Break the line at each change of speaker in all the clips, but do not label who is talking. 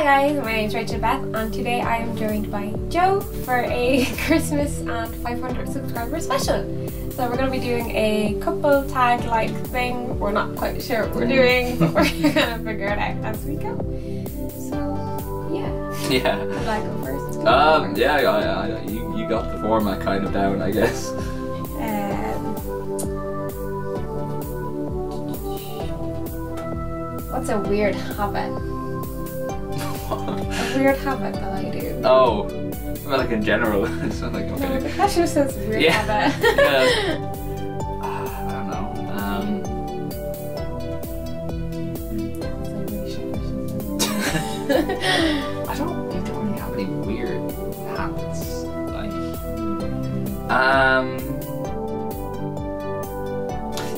guys, my name is Rachel Beth and today I am joined by Joe for a Christmas and 500 subscriber special. So we're going to be doing a couple tag like thing. We're not quite sure what we're doing, but we're going to figure it out as we go. So yeah.
Yeah.
Would I go first?
Yeah, you got the format kind of down, I guess.
What's a weird habit? A weird habit that I do.
Oh, well, like in general. It's not like, okay.
No, the question just says weird habit.
Yeah. I don't know. I don't really have any weird habits. Like,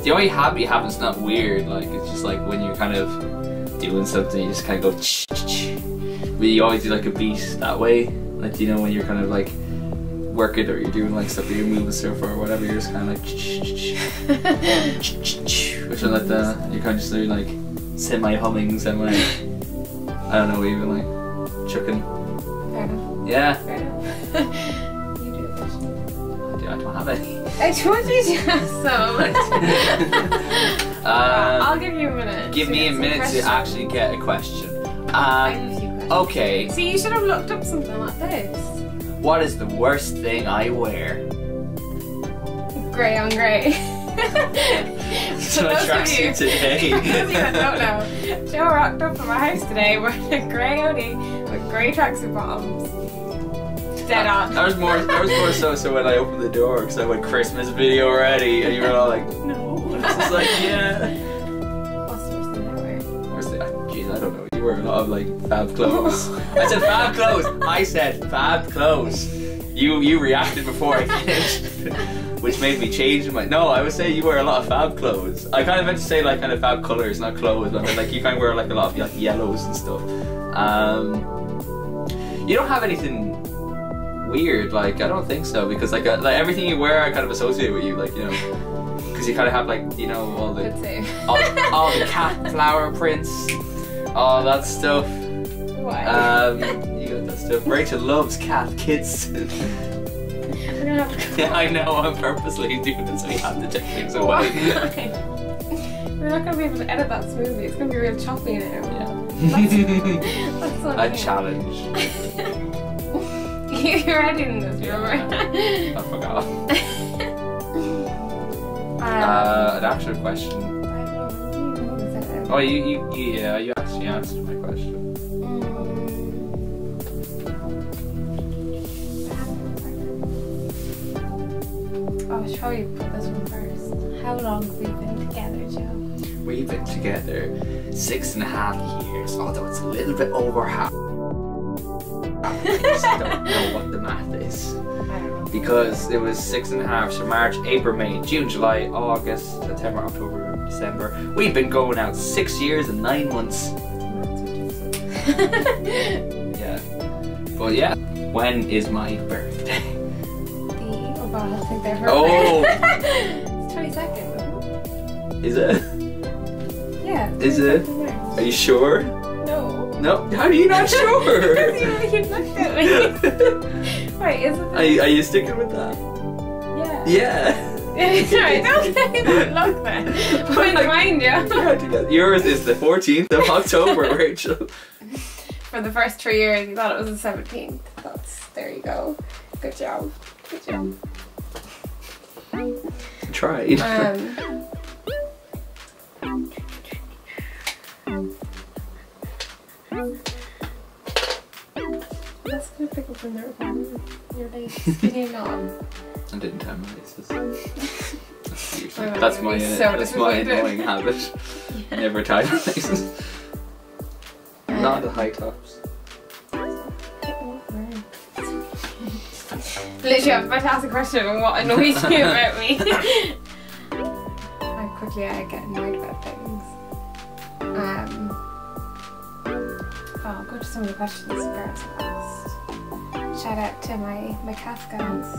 the only habit you have is not weird. Like, it's just like when you're kind of doing something, you just kind of go ch-ch-ch. But you always do like a beat that way. Like, you know, when you're kind of like working or you're doing like stuff, or you're moving stuff or whatever, you're just kind of like ch-ch-ch. Which are like you're kind of just doing like semi-humming, semi, I don't know, even like chucking.
Fair enough.
Yeah.
Fair enough. You do a question.
I don't have any.
I told you to have some. I'll give you a minute.
Give me a minute to actually get a question.
I have a few questions.
Okay.
See, you should have looked up something like this.
What is the worst thing I wear?
Grey on grey.
So I tracksuit today.
For those of you that don't know, Joe rocked up at my house today wearing a grey hoodie with grey tracksuit bottoms. Dead on.
That was more so when I opened the door because I went Christmas video already and you were all like, no. And I was just like, yeah.
What's the worst thing I wear?
Worst thing? Jeez, I don't know. You wear a lot of like fab clothes. I said fab clothes. I said fab clothes. You reacted before I finished, which made me change my. No, I would say you wear a lot of fab clothes. I kind of meant to say like kind of fab colors, not clothes. But I mean, like you kind of wear like a lot of like yellows and stuff. You don't have anything weird, like I don't think so, because like everything you wear I kind of associate with you, like, you know, because you kind of have like, you know, all the cat flower prints, all that stuff.
Why?
You got that stuff. Rachel loves cat kits.
We're gonna have to
Yeah, I know, I'm purposely doing it so you have to take things away.
We're not gonna be able to edit that smoothly. It's gonna be real choppy now.
Yeah.
That's so
A challenge.
You're editing this, remember?
I forgot. An actual question. Oh, you actually answered my question.
Oh, I should probably put this one first. How long have we been together, Joe?
We've been together 6.5 years, although it's a little bit over half. I just don't know what the math is.
I don't know.
Because it was 6.5, so March, April, May, June, July, August, September, October, December. We've been going out 6 years and 9 months. Yeah. But yeah, when is my birthday?
Oh god, I think they're her.
Oh!
It's 22nd.
Is it?
Yeah.
Is it? Are you sure?
No.
No? How are you not sure?
You looked at me. Wait, is it?
Are you sticking with that?
Yeah.
Yeah.
Sorry, don't look then. When's mine, Joe?
Yours is the 14th of October, Rachel.
For the first 3 years, you thought it was the 17th. There you go. Good job. Good job.
Tried.
That's gonna pick up when they're recording your dates. Did you not?
I didn't time my laces.
Oh,
That's my
so
annoying habit.
Yeah.
Never tie my laces. Not the high tops.
Literally, I was about to ask a question on what annoys you about me. How quickly I get annoyed about things. I'll go to some of the questions girls have asked. Shout out to my cat guys.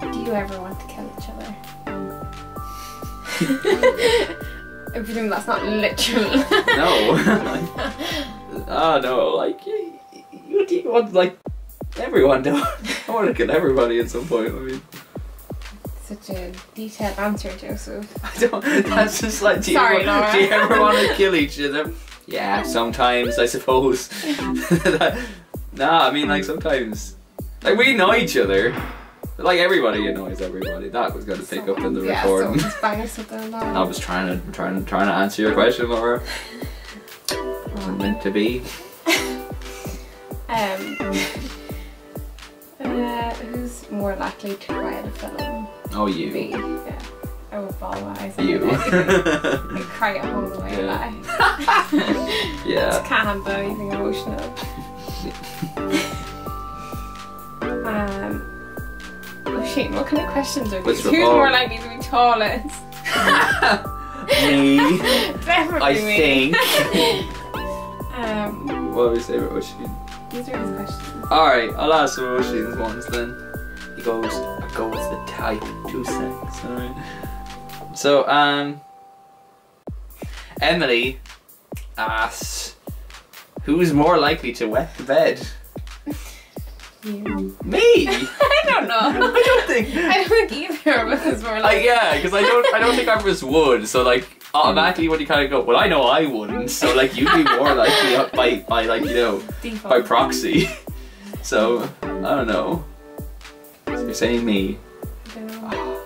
Do you ever want to kill each other? I presume that's not literal.
No. Oh no, like you want like everyone do. I want to kill everybody at some point. I mean,
such a detailed answer, Joseph.
I don't. That's just like, do you ever want to kill each other? Yeah, sometimes I suppose. Nah, I mean like sometimes, like we know each other. Like everybody annoys everybody. That was going to pick up in the recording.
Yeah, someone's banging something on.
I was trying to answer your question, Laura. Wasn't meant to be.
Who's more likely to cry at a film?
Oh, you.
Me. Yeah. I would bawl my eyes out.
You.
I cry at home the way
Yeah.
I
Yeah.
just can't handle anything emotional. Oh shit, what kind of questions are these? Who's more likely to be tallest?
Me.
Definitely
I
me.
think. What was your favorite Ocean?
These are his questions.
Alright, I'll ask some Ocean's ones then. He goes, I go with the type 2 seconds. Alright. So, Emily asks, who's more likely to wet the bed?
You.
Me?
I don't know.
I don't think.
I don't think either of us is more likely.
Yeah, because I don't think others would. So like automatically, when you kind of go, well, I know I wouldn't. So like you'd be more likely by like
Default.
by proxy. So I don't know. So you're saying me?
I don't know.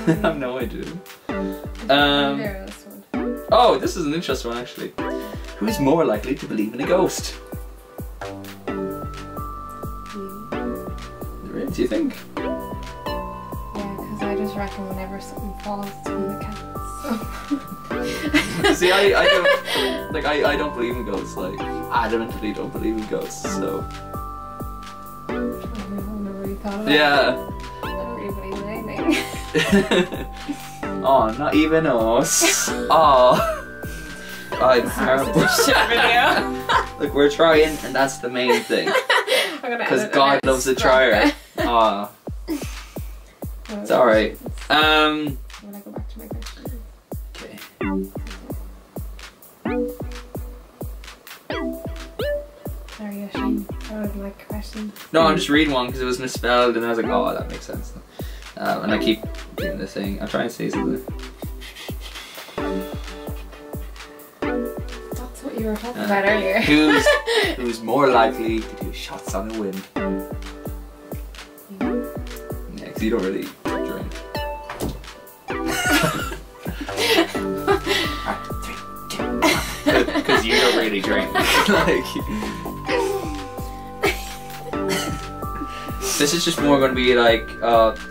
I have no idea.
Either of this one.
Oh, this is an interesting one actually. Who's more likely to believe in a ghost? Do you think?
Yeah, because I just reckon whenever something falls, it's from the cats.
See, I don't like I don't believe in ghosts. Like adamantly don't believe in ghosts. So
I've never really thought about it.
yeah.
I don't really believe in anything.
Oh, not even us. Oh, I'm terrible.
Shit video.
Look, we're trying, and that's the main thing. Because God loves a trier. Ah, it's alright.
When I go back to my question.
Okay.
Sorry, Yoshi. I would like a question.
No, I'm just reading one because it was misspelled, and I was like, oh, that makes sense. And I keep doing the thing. I'll try and say something.
That's what you were talking about earlier.
Who's more likely to do shots on a whim? Yeah, because you don't really drink. 3, 2, 1. Because you don't really drink. Like, this is just more going to be like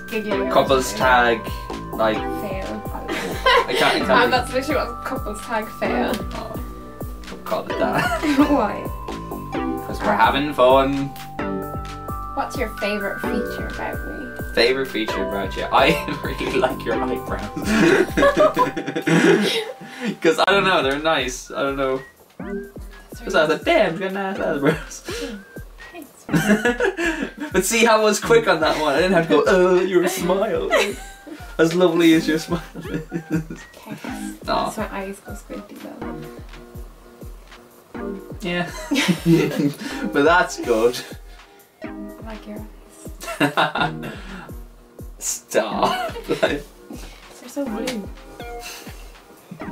Giggling
couples tag, like
fail.
I can't.
That's literally what couples tag fail.
Oh, we'll call it that.
Why?
Because we're having fun.
What's your favourite feature about me?
Favorite feature about you? I really like your eyebrows. Because I don't know, they're nice. I don't know. Because I was like, damn, you got nice eyebrows. But see how I was quick on that one. I didn't have to go, your smile. As lovely as your smile is.
Okay. That's my eyes go squinty though.
Yeah. But that's good.
I like your eyes.
Stop.
They're so blue.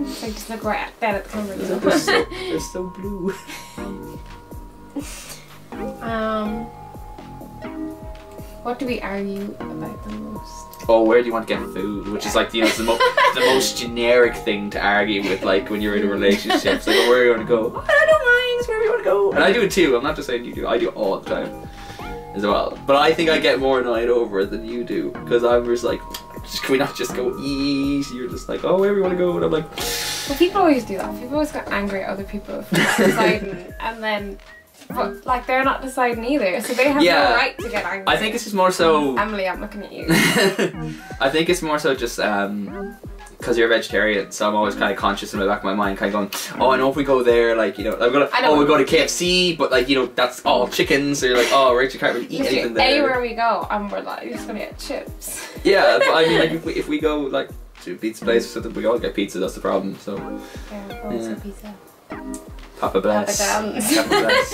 So just look right dead at the camera.
They're so blue.
What do we argue about the most?
Oh, where do you want to get food? Which is like, you know, it's the most generic thing to argue with, like when you're in a relationship. It's like, oh, where do you want to go? Oh, I don't mind, it's where you want to go. And I do it too. I'm not just saying you do. I do it all the time as well. But I think I get more annoyed over it than you do, because I'm just like, can we not just go easy? You're just like, oh, where do you want to go? And I'm like,
well, people always do that. People always get angry at other people for not deciding, and then, but like they're not deciding either, so they have no right to get angry.
I think it's just more so.
Emily, I'm looking at you.
I think it's more so just because you're a vegetarian, so I'm always kind of conscious in the back of my mind, kind of going, oh, I know if we go there, like, you know, we'll go to KFC, but like, you know, that's all chickens, so you're like, oh, right, you can't really eat anything there.
Anywhere we go, we're like, just gonna get chips.
Yeah, but I mean, like, if we go, like, to a pizza place or something. We all get pizza. That's the problem. So
Yeah, also pizza.
Papa bless.
Papa John's.
Papa bless.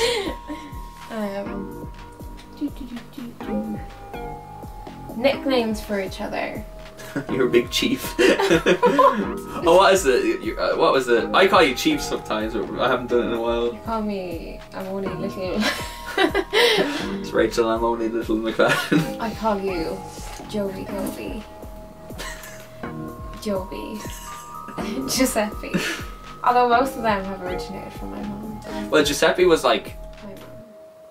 Nicknames for each other.
You're a big chief. Oh, what is it? What was it? I call you chief sometimes, but I haven't done it in a while.
You call me, I'm only little.
It's Rachel, I'm only little McFadden.
I call you Joby Goby. Joby. Giuseppe. Although most of them have originated from my mom.
Well, Giuseppe was like,
My mom.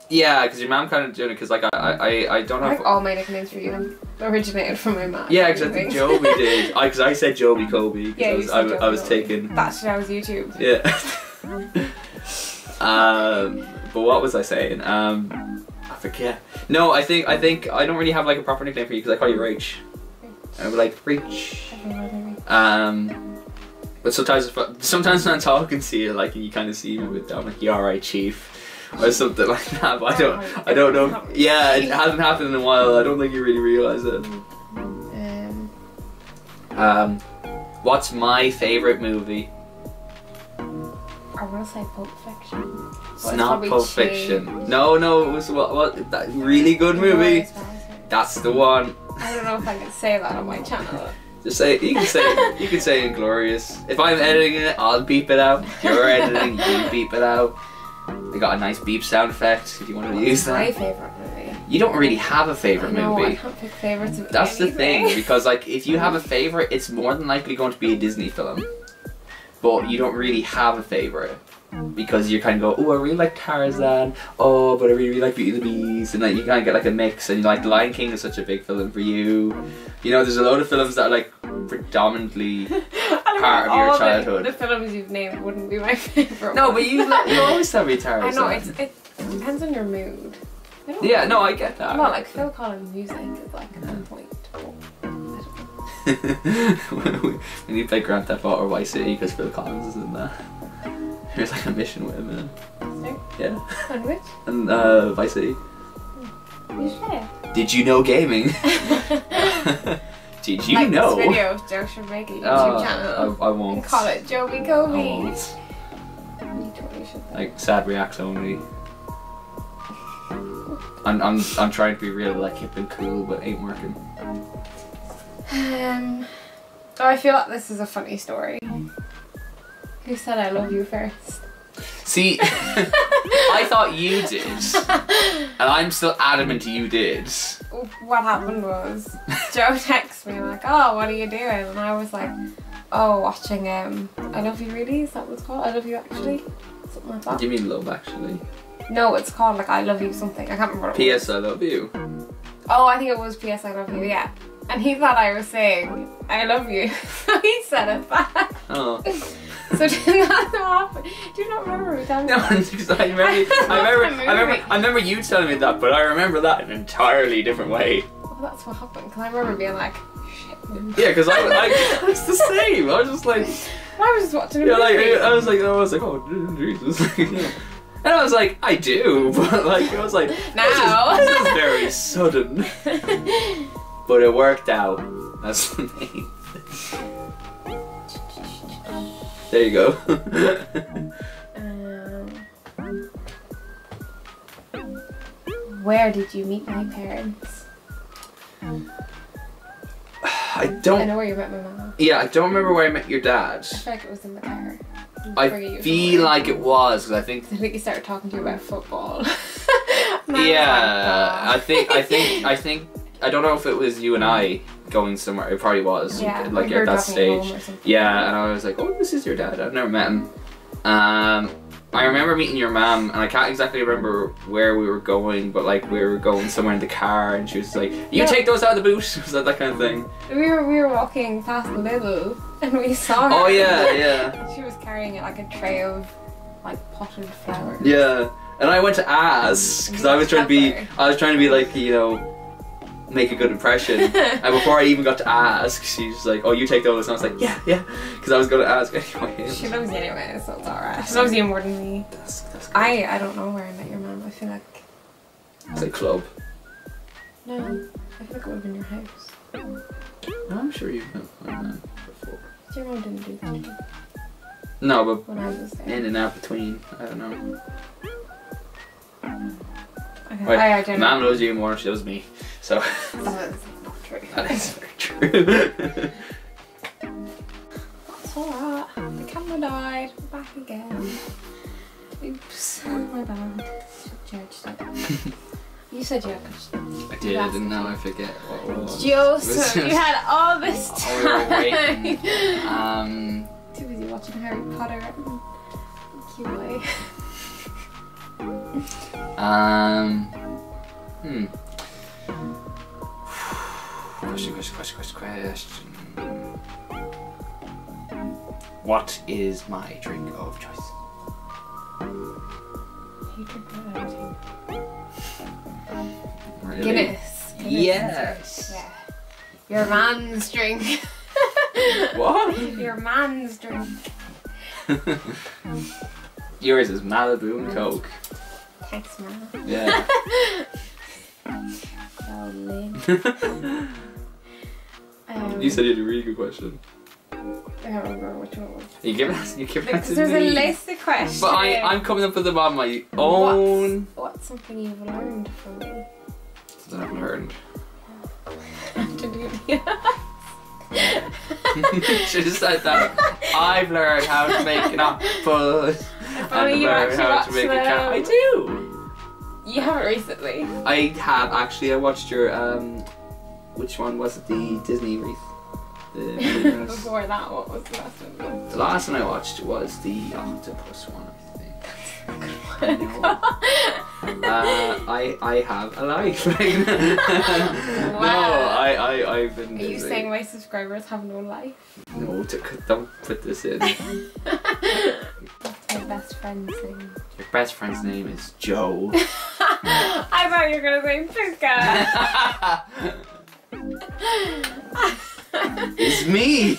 yeah, because your mom kind of did it, because like I don't
I
have...
think all my nicknames for you originated from my mom.
Yeah, because I think Joby did. Because I said Joby Kobe.
Yeah, you said
I was
Joby
taking...
That shit I was YouTube.
Yeah. But what was I saying? I forget. No, I think I don't really have like a proper nickname for you because I call you Rach. I would like Rach. But sometimes when I'm talking to you, like, and you kind of see me with that, I'm like, "You alright, chief?" Or something like that. But I don't know. Yeah, it hasn't happened in a while. I don't think you really realise it. What's my favourite movie?
I want to say Pulp Fiction.
It's not Pulp Fiction. No, it was what that really good movie. That's the one.
I don't know if I can say that on my channel.
Just say you can say Inglorious. If I'm editing it, I'll beep it out. If you're editing, you beep it out. They got a nice beep sound effect if you want to use that.
My favourite movie.
You don't really have a favourite movie.
I can't pick favourites of
That's
anything.
the thing, because like if you have a favourite, it's more than likely going to be a Disney film. But you don't really have a favourite. Because you kind of go, oh, I really like Tarzan, oh, but I really like Beauty and the Beast, and like you kind of get like a mix, and like Lion King is such a big film for you. You know, there's a load of films that are like predominantly part of your childhood.
The films you've named wouldn't be my favourite.
No, but you always tell me Tarzan.
I know, it depends on your mood.
Yeah, no, I get that.
Well, like Phil Collins music is like on point.
We need to play Grand Theft Auto Vice City because Phil Collins is in that. There's like a mission with him in it.
Sorry?
Yeah.
On which?
And Vice City.
You say
Did you know gaming? Did you
like
know?
This video, Joe should make a YouTube channel.
I won't.
And call it Joby
I
Kobe.
won't.
You totally should.
Like sad reacts only. I'm trying to be real like hip and cool, but ain't working.
Oh, I feel like this is a funny story. Who said I love you first?
See, I thought you did, and I'm still adamant you did.
What happened was, Joe texted me like, oh, what are you doing? And I was like, oh, watching I Love You Really? Is that what it's called? I Love You Actually? Something like that.
What do you mean love actually?
No, it's called like I Love You something. I can't remember what it was.
P.S. I love you.
Oh, I think it was P.S. I Love You, yeah. And he thought I was saying, I love you. So he said it back.
Oh.
So did that not happen? Do you not remember me telling me
No,
that?
because I remember you telling me that, but I remember that in an entirely different way.
Well, that's what happened, because I remember being like, shit, man.
Yeah, because I was the same. I was just like,
I was just watching a
yeah, like
movie.
I was like, oh Jesus. And I was like, I do, but like I was like,
Now.
this is very sudden. But it worked out. That's the main thing. There you go.
Where did you meet my parents?
I
I
don't.
know where you met my mom.
Yeah, I don't remember where I met your dad.
I feel like it was in the car.
I feel like it was because I think.
I think he started talking to you about football.
Yeah, I think. I don't know if it was you and I going somewhere. It probably was.
Yeah,
like
we were
at that
dropping home
stage.
or something.
Yeah, and I was like, oh, this is your dad. I've never met him. I remember meeting your mom, and I can't exactly remember where we were going, but like we were going somewhere in the car, and she was like, "You
No.
take those out of the boot." Was that kind of thing?
We were walking past Lidl and we saw her.
Oh yeah, yeah,
And she was carrying like a tray of like potted flowers.
yeah. And I went to ask because I was trying to be like, you know, make a good impression. And before I even got to ask, she's like, "Oh, you take those," and I was like, "Yeah, yeah," because I was going to ask anyway.
She loves you anyway, so it's alright. She loves you more than me.
That's good.
I don't know where I met your mom. I feel like
It's a club.
no. I feel like it would have been your house.
I'm sure you've done that before.
Your mom didn't do that
No, but
when I was there.
in and out between. I don't know.
Okay.
Right.
I don't know.
Mom loves you more than she loves me. So
That is not true.
that is very true.
That's alright. The camera died. We're back again. Oops. My bad. Judged it. You said you had questions.
I did, and now I forget what it was.
Joseph, you had all this
Oh, we were
time.
waiting.
Too busy watching Harry Potter and QA.
Question. What is my drink of choice?
You drink that,
Really?
Guinness.
Yes.
Yeah. Your man's drink.
What?
Your man's drink.
Yours is Malibu and Coke.
Thanks, man.
Yeah.
Oh, Lynn.
You said you had a really good question.
I don't remember which one it was.
You give it to
Because there's a
me.
list of questions.
But I'm coming up with them on my own.
What's something you've learned from me?
Something I've learned.
To do the
She just said that. I've learned how to make an octopus.
If
And
only you
learned
actually
how
watched
to make a cat.
them.
I do.
You haven't recently.
I have actually. I watched your which one was it? The Disney wreath.
Before that, what was the last one?
The last one I watched was the octopus one, I think. I have a life. No, I've been
Are you
busy.
saying my subscribers have no life?
No, don't put this in.
What's my best friend's name?
Your best friend's name is Joe.
I thought you were gonna say Puka.
It's me.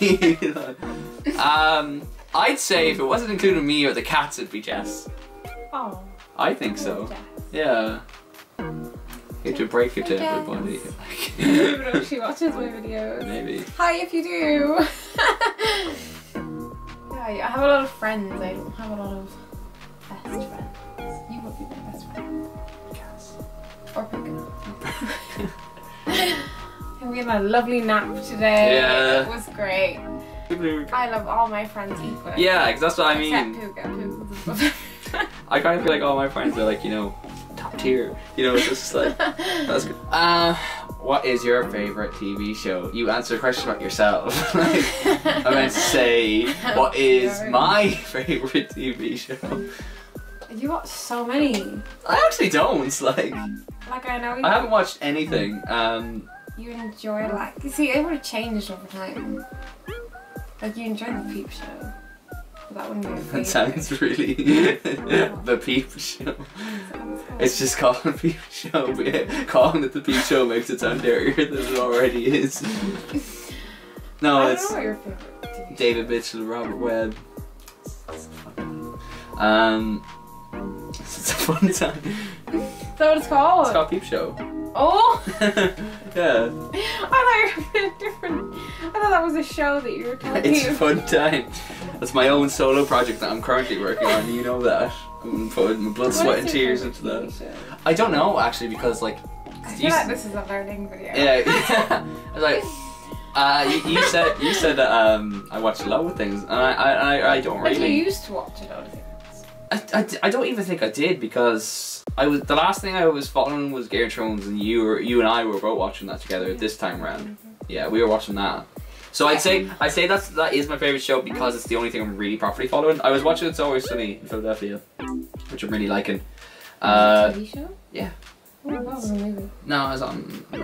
I'd say if it wasn't including me or the cats, it'd be Jess.
Oh.
I think so.
Jess.
Yeah. You have to break it to
Jess.
everybody.
I don't even know if she watches my videos.
Maybe.
Hi if you do. Yeah, I have a lot of friends. I don't have a lot of best friends. You would be my best friend.
Yes.
Or Puka. And we had a lovely nap today.
Yeah.
It was great. I love all my friends equally.
Yeah, because that's what I mean.
Except Puka. Puka's
I kind of feel like all my friends are like, you know, top tier. You know, it's just like, that's good. What is your favorite TV show? You answer the question about yourself. Like, I meant to say, what is my favorite TV show?
You watch so many.
I actually don't. Like
I know you.
I haven't watched anything.
You enjoy you see, it would have changed over time. Like you enjoy the Peep Show. But that wouldn't be your favorite.
That sounds really the Peep Show. It's just called a Peep Show, but yeah, calling it the Peep Show makes it sound dirtier than it already is. No,
I don't
it's
know what your favorite TV show.
David Mitchell, Robert Webb. It's a fun time.
Is that what it's called?
It's called Peep Show.
Oh!
Yeah.
I thought you were different. I thought that was a show that you were talking
It's a fun time. That's my own solo project that I'm currently working on. You know that. I'm putting my blood, sweat, and tears into that. I don't know actually because like.
I feel like this is a learning video.
Yeah. I was like. You said that I watch a lot of things and I don't
Like
really.
you used to watch a lot of things.
I don't even think I did because the last thing I was following was Game of Thrones and you and I were both watching that together this time around. Yeah, we were watching that. So I'd say that is my favorite show because it's the only thing I'm really properly following. I was watching It's Always Sunny in Philadelphia, which I'm really liking.
TV show?
Yeah.
Oh, that was a movie.
No, I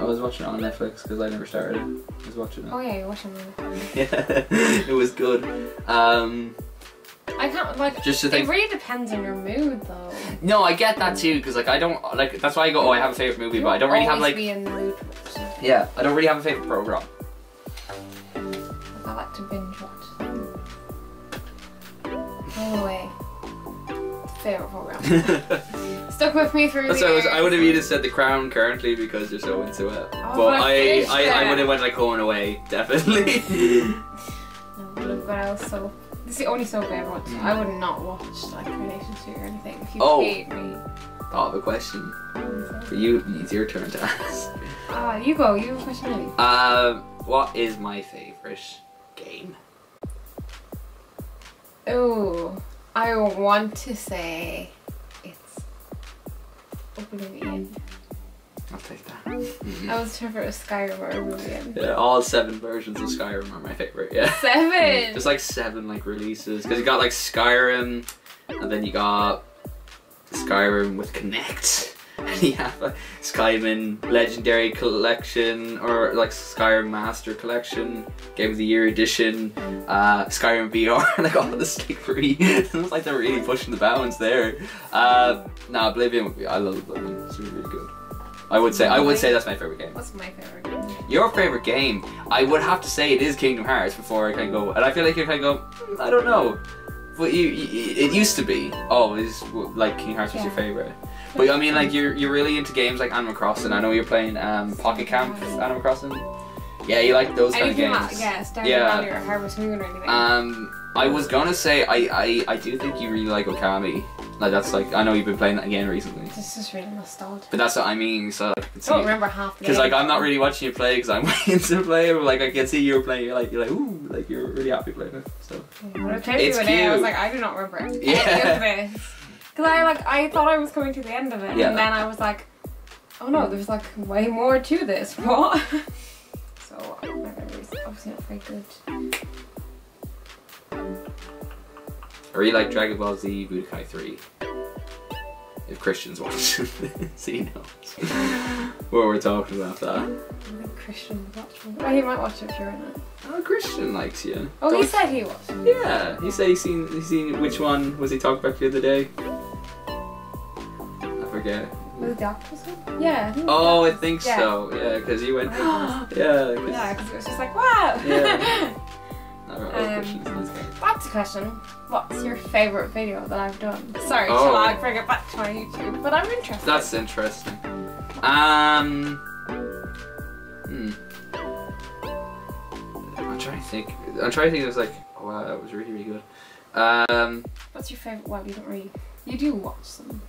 was watching it on Netflix because I never started it. I was watching it.
Oh yeah, you're watching it.
Yeah, it was good.
I can't like.
Just to
It
think.
really depends on your mood, though.
No, I get that too because like I don't like. That's why I go. Oh, I have a favorite movie, but I don't really have like.
Be in the mood for something.
Yeah, I don't really have a favorite program.
I like to binge watch them. All the way. Favorite program. stuck with me through
That's
the
why
years.
I would have either said The Crown currently because you're so into it.
Oh,
But
I
I would have went like Home and Away, definitely.
No, but I was so. This is the only soap I ever watched. I would not watch like Coronation Street or anything. If you paid me.
Thought of a question for you. It's your turn to ask.
You go. You have a question ready.
What is my favourite game?
Oh, I want to say it's Oblivion.
I'll take that.
I was trying for a Skyrim or Oblivion.
Yeah, all 7 versions of Skyrim are my favourite. Yeah.
7.
There's like 7 like releases because you got like Skyrim, and then you got Skyrim with Connect. And you have a Skyrim Legendary Collection, or like Skyrim Master Collection, Game of the Year Edition, Skyrim VR, like all this like free. It looks like they're really pushing the bounds there. No, Oblivion would be. I love Oblivion. It's really, really good. I would say that's my favorite game.
What's my favorite game?
Your favorite game? I would have to say it is Kingdom Hearts before I kind of go, and I feel like you kind of go, I don't know. But it used to be always like Kingdom Hearts was your favorite. But I mean, like you're really into games like Animal Crossing. I know you're playing Pocket Camp Animal Crossing. Yeah, you like those kind of games.
Stardew Valley or Harvest Moon or anything.
I was gonna say I do think you really like Okami. Like that's like, I know you've been playing that again recently.
It's just really nostalgic.
But that's what I mean. So like, I can see.
I don't remember half the game.
Because like I'm not really watching you play because I'm waiting to play. But like I can see you playing. You're like ooh, like you're really happy playing it. So
when I came to it, I was like, I do not remember any of this. Because I thought I was coming to the end of it, and then I was like, oh no, there's like way more to this. What? So my memory's obviously not very good.
Or you like Dragon Ball Z Budokai 3? If Christian's watching this, he knows what we're talking about that.
I think Christian watched it. Oh, he might watch it during it.
Oh, Christian likes you.
Oh, he said he was.
Yeah, he said he's seen which one was he talking about the other day? I forget.
Was it the octopus one? Yeah.
I think so. Yeah, because he went. Yeah,
because it was just like wow.
Yeah.
That's a question. What's your favourite video that I've done? Sorry, shall I bring it back to my YouTube? But I'm interested.
That's interesting. I'm trying to think. It was like, oh wow, that was really, really good.
What's your favourite? Well, you don't really. You do watch them.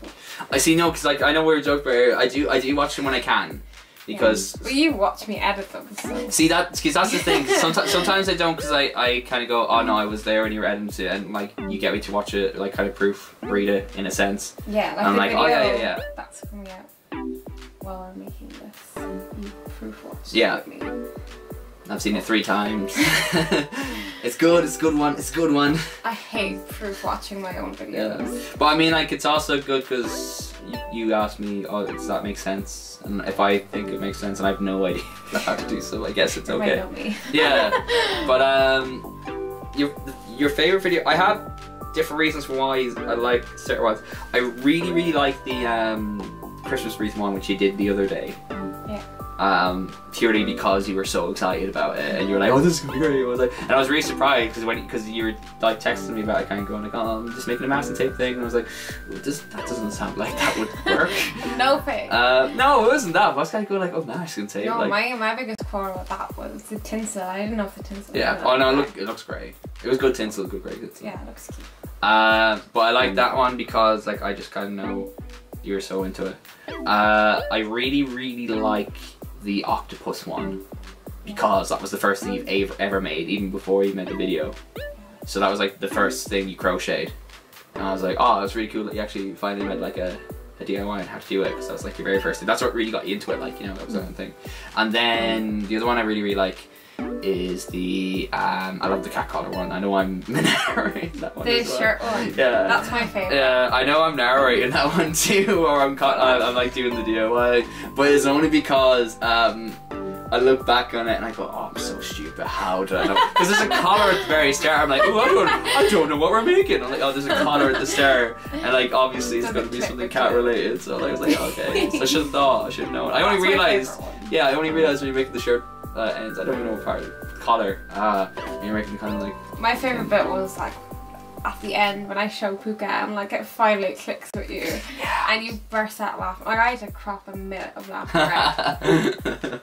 I see. No, because like I know we were joking about it. I do watch them when I can. Because
well, you watch me edit them. So.
See that's the thing. Sometimes I don't because I kind of go, oh no, I was there when you were editing it, and like you get me to watch it, like kind of proofread it in a sense.
Yeah, like
I'm
the
like,
video
oh yeah.
That's coming out while I'm making this. You proof watch.
Yeah.
With me.
I've seen it 3 times. It's good. It's a good one. It's a good one.
I hate proof watching my own videos.
Yeah. But I mean, like it's also good because you asked me, oh, does that make sense? And if I think it makes sense and I have no idea how to do so, I guess it's okay.
You might know me.
Yeah. But your favorite video, I have different reasons for why I like certain ones. I really, really like the Christmas wreath one which you did the other day. Purely because you were so excited about it and you were like, oh, this is gonna be great. And I was really surprised because you were like texting me about it, kind of going like, oh, I'm just making a masking tape thing, and I was like, well, that doesn't sound like that would work.
No fake.
No, it wasn't that. I was kind of going like, oh, masking tape.
No,
like,
my biggest quarrel with that was the tinsel. I didn't know if the tinsel.
Yeah. Oh no, it looks great. It was good tinsel, great tinsel.
Yeah, it looks cute.
But I like that one because like I just kind of know you're so into it. I really, really like the octopus one because that was the first thing you've ever made, even before you made the video. So that was like the first thing you crocheted, and I was like, oh, it's really cool that you actually finally made like a DIY and how to do it, because that was like your very first thing. That's what really got you into it, like, you know, that was that thing. And then the other one I really, really like is the I love the cat collar one. I know I'm narrating that one.
The shirt one.
Yeah.
That's my favourite.
Yeah, I know I'm narrating that one too, or I'm like doing the DIY, but it's only because I look back on it and I go, oh, I'm so stupid. How did I know? Because there's a collar at the very start. I'm like, oh, I don't know what we're making. I'm like, oh, there's a collar at the start, and like obviously it's going to be something cat related. So like, I was like, okay. So I should have thought. I should have known. I only realized. Yeah, I only realized when you're making the shirt ends. I don't even know what part of the collar. You're making kind of like.
My favorite bit was like at the end when I show Puka and like it finally clicks with you, and you burst out laughing. Like I had to crop a minute of laughter out.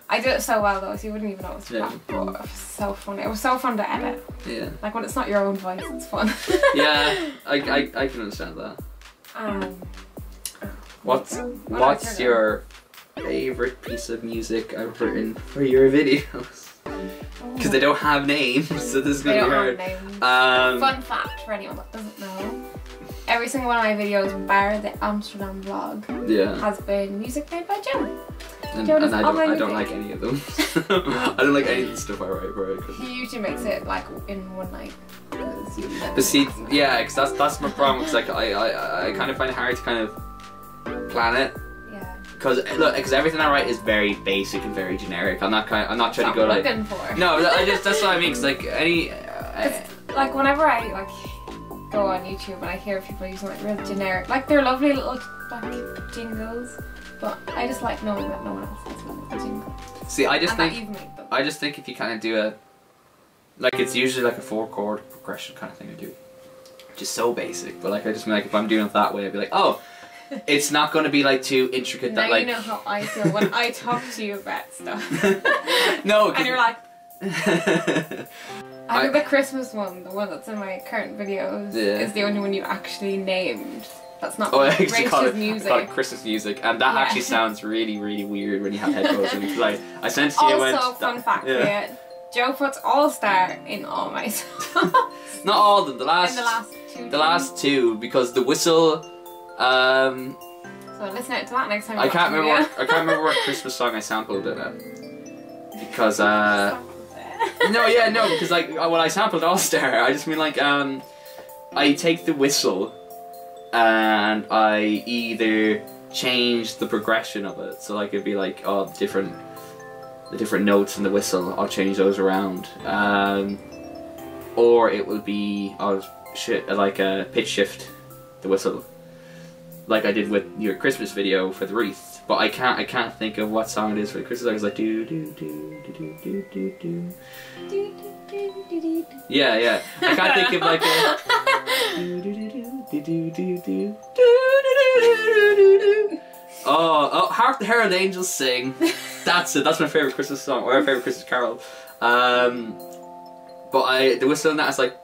I do it so well though, so you wouldn't even know it's crap. But it was so funny. It was so fun to edit.
Yeah.
Like when it's not your own voice, it's fun.
Yeah, I can understand that. What's your favorite piece of music I've written for your videos? Because they don't have names, so this is gonna be hard.
Fun fact for anyone that doesn't know: every single one of my videos, bar the Amsterdam vlog, has been music made by Joe.
And I don't like any of them. I don't like any of the stuff I write for it.
He usually makes it like in one night.
But see, yeah, because that's my problem. Because like I kind of find it hard to kind of plan it. Because everything I write is very basic and very generic. I'm not trying to go like. No, that's what I mean. Cause like
like whenever I like go on YouTube and I hear people using like real generic, like they're lovely little like jingles, but I just like knowing that no one else has one of the jingles.
See, I just think if you kind of do a, like it's usually like a 4-chord progression kind of thing to do, which is so basic. But like I just mean like if I'm doing it that way, I'd be like, oh. It's not going to be like too intricate
now
that like.
You know how I feel when I talk to you about stuff.
No,
and you're like. I think the Christmas one, the one that's in my current videos, is the only one you actually named. That's not Rachel's music.
I call it Christmas music, and that actually sounds really, really weird when you have headphones. And like I sent it to you.
Also, fun fact for you, Joe puts All Star in all my songs.
Not all of them. The last
two.
The last two, because the whistle.
So listen out to that next time.
I can't remember what Christmas song I sampled it at. Because because like when I sampled All Star, I just mean like I take the whistle and I either change the progression of it, so like it'd be like the different notes in the whistle, I'll change those around, or it will be like a pitch shift the whistle. Like I did with your Christmas video for the wreath, but I can't think of what song it is for the Christmas song. It's like do do do do do do do do. Yeah. I can't think of like a do do do do do do do do. Oh, Hark the Herald Angels Sing. That's it. That's my favorite Christmas song, or my favorite Christmas carol. But the whistle in that is like.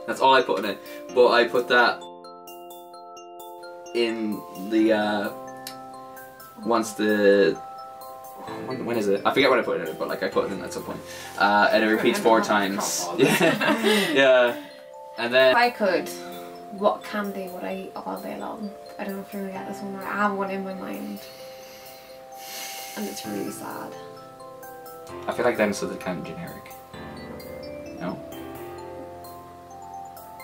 That's all I put in it. But I put that in the when is it? I forget when I put it in it, but like I put it in at some point. And it repeats 4 times. Yeah. And then
if I could, what candy would I eat all day long? I don't know if you're gonna get this one right. I have one in my mind. And it's really sad.
I feel like then it's kind of generic. No?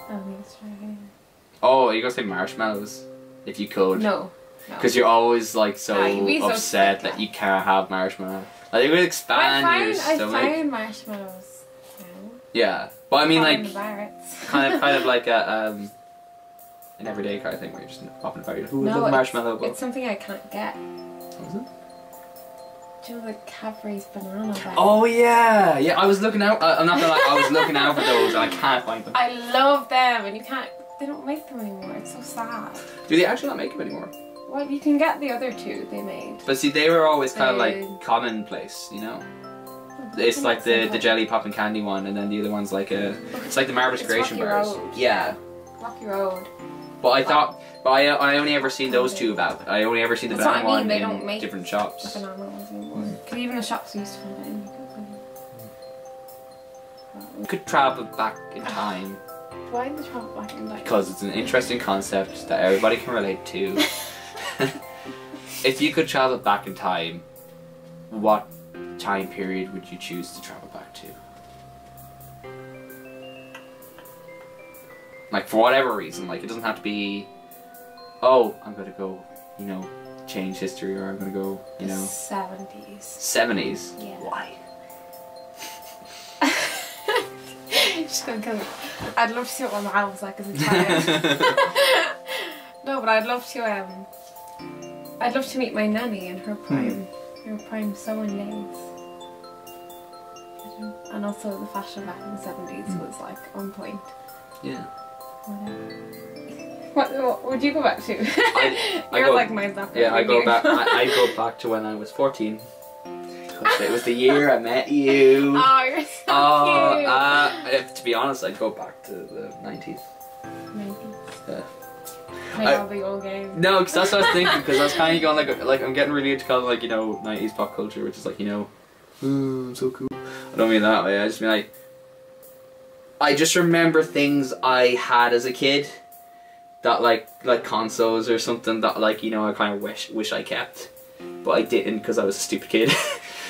I think it's right here.
Oh, you're gonna say marshmallows? If you could.
No.
Because you're always like so upset that you can't have marshmallows. Like it would expand your stomach.
I find marshmallows.
Yeah, but I mean like kind of like
an
everyday kind of thing where you're just popping about. Who would love marshmallow?
It's something I can't get.
What is it?
Do you know the Cadbury's banana bar?
Oh yeah, yeah. I was looking out. I'm not gonna lie. I was looking out for those, and I can't find them.
I love them, and you can't. They don't make them anymore. It's so sad.
Do they actually not make them anymore?
Well, you can get the other 2 they made.
But see, they were always kind of like commonplace, you know. It's like the jelly pop and candy one, and then the other one's like it's like the Marvelous Creation bars.
Road.
Yeah.
Rocky Road.
But I only ever seen those 2 about. I only ever seen the banana one
they
in
don't make
different shops.
The banana ones anymore. Because even the shops used to find it in.
You could travel back in time.
Why the travel back in time?
Because it's an interesting concept that everybody can relate to. If you could travel back in time, what time period would you choose to travel back to? Like for whatever reason, like it doesn't have to be, oh, I'm gonna go, you know, change history, or I'm gonna go, you know,
70s.
70s?
Yeah.
Why?
Just gonna kill me. I'd love to see what my mom was like as a child. No, but I'd love to meet my nanny in her prime. Her prime sewing days. And also the fashion back in the 70s was like on point.
Yeah.
What would you go back to?
I
You're
go,
like mine's not
yeah, I go
here.
back. I go back to when I was 14. It was the year I met you.
Oh, you're so cute.
To be honest, I'd go back to the 90s.
Maybe.
Yeah.
Play all the old games.
No, because that's what I was thinking. Because I was kind of going like I'm getting really into kind of like, you know, 90s pop culture, which is like, you know, so cool. I don't mean that way. I just mean like I just remember things I had as a kid that like consoles or something that like, you know, I kind of wish I kept, but I didn't because I was a stupid kid.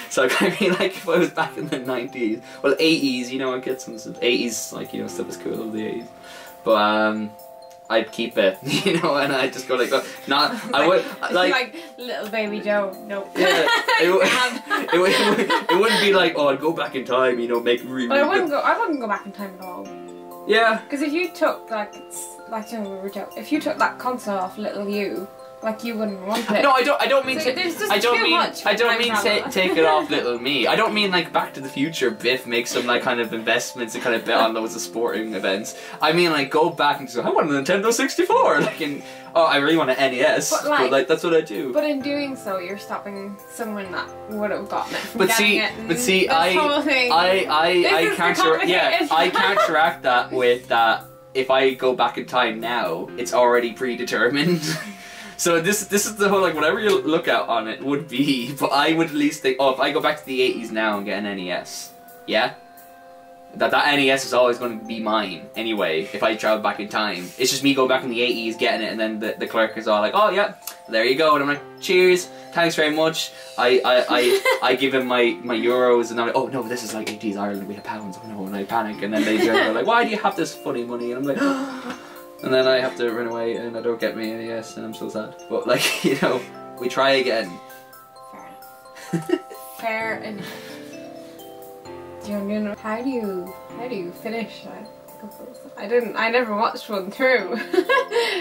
So I kind of mean like if I was back in the 90s, well 80s, you know, I'd get some 80s like, you know, stuff is cool of the 80s, but I'd keep it, you know, and I'd just go like, not, I would,
like little baby Joe, nope.
Yeah, it wouldn't be like, oh, I'd go back in time, you know, make really.
But I wouldn't go back in time at all.
Yeah.
Because if you took like you know, we were joking, if you took that console off little you, like you wouldn't want it.
No, I don't mean
so
I don't mean take it off little me. I don't mean like Back to the Future. Biff makes some like kind of investments and kind of bet on loads of sporting events. I mean like go back and just go, I want a Nintendo 64. Like I really want an NES. But like that's what I do.
But in doing so, you're stopping someone that would have gotten it. From
But
getting
see,
it
I counteract that with that. If I go back in time now, it's already predetermined. So this is the whole like whatever you look at on it would be, but I would at least think, oh, if I go back to the 80s now and get an NES, yeah, that NES is always going to be mine anyway. If I travel back in time, it's just me going back in the 80s, getting it, and then the clerk is all like, oh yeah, there you go, and I'm like, cheers, thanks very much. I give him my euros, and I'm like, oh no, this is like 80s Ireland, we have pounds. Oh no, and I panic, and then they're like, why do you have this funny money? And I'm like. And then I have to run away and I don't get my NES and I'm so sad. But like, you know, we try again.
Fair enough. You know, how do you finish I never watched one through.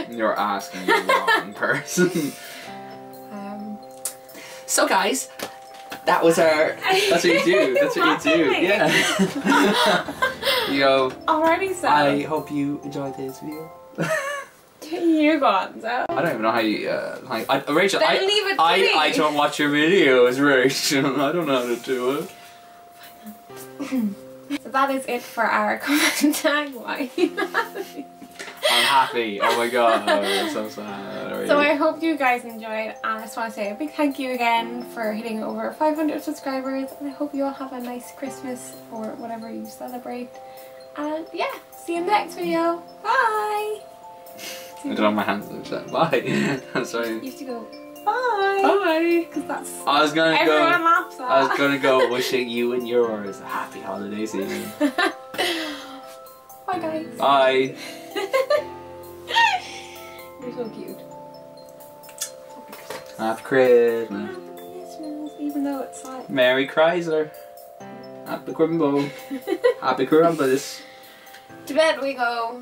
You're asking the wrong person. So guys, that was our, that's what you do, that's what you do, yeah. You go,
alrighty, so.
I hope you enjoyed this video.
You go on, so.
I don't even know how you, Rachel,
then leave it to me.
I don't watch your videos, Rachel. I don't know how to do it.
So that is it for our comment tag. Why?
I'm happy. Oh my god, I'm so sad.
So I hope you guys enjoyed, and I just want to say a big thank you again for hitting over 500 subscribers, and I hope you all have a nice Christmas or whatever you celebrate. And yeah, see you in the next video. Bye!
I don't have my hands in the chat. Bye. I'm sorry.
You have to go bye.
Bye.
Because that's
everyone
laughs at.
I was gonna go wishing you and yours a happy holiday season.
Bye guys.
Bye.
You're so cute.
Happy Christmas.
Happy Christmas, even though it's like
Merry Chrysler. Happy Crumble. Happy Crumbus.
to bed we go.